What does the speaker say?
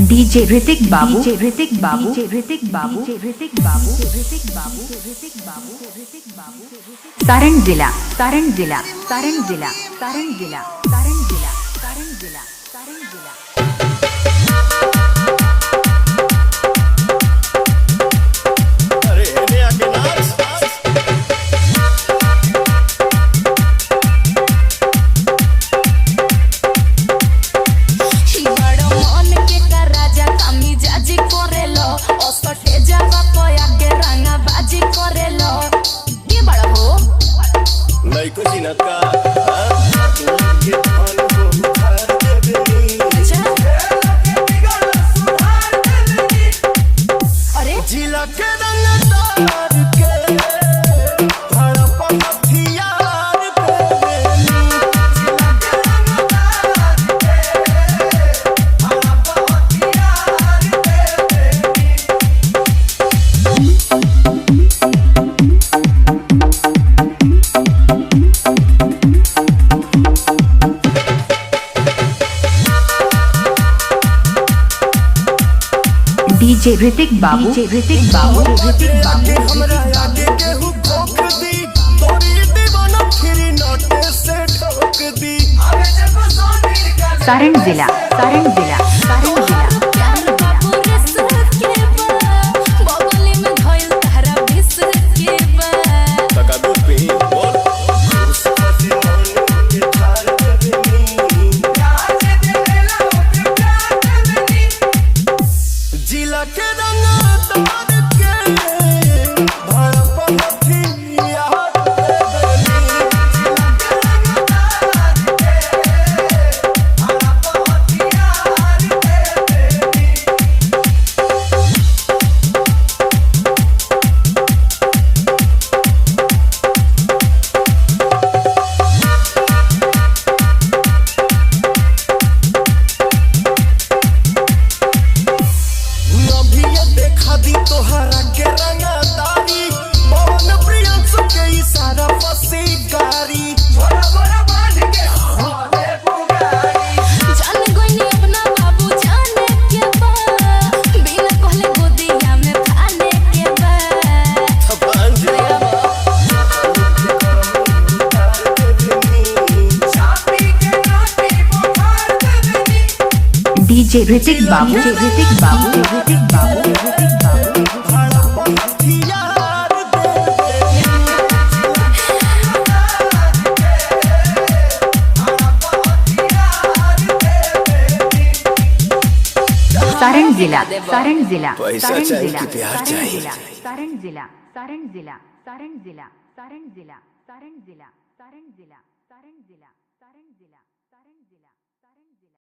DJ Hrithik बाबू, ऋतिक बाबू, ऋतिक बाबू, ऋतिक बाबू, ऋतिक बाबू, ऋतिक बाबू, ऋतिक बाबू। सारण जिला, सारण जिला, सारण जिला, सारण जिला, सारण जिला, सारण जिला, सारण जिला। डीजे ऋतिक बाबू, ऋतिक बाबू, ऋतिक बाबू, हमरा आगे केहू ठोक दी, तोरी दीवाना फिरी नोटे से ठोक दी। सारण जिला, सारण जिला, सारण जिला। डीजे ऋतिक बाबू, ऋतिक बाबू, ऋतिक बाबू, ऋतिक बाबू। सारण जिला, सारण जिला, सारण जिला, सारण जिला, सारण जिला, सारण जिला, सारण जिला, सारण जिला, सारण जिला, सारण जिला, सारण जिला, सारण जिला, सारण जिला।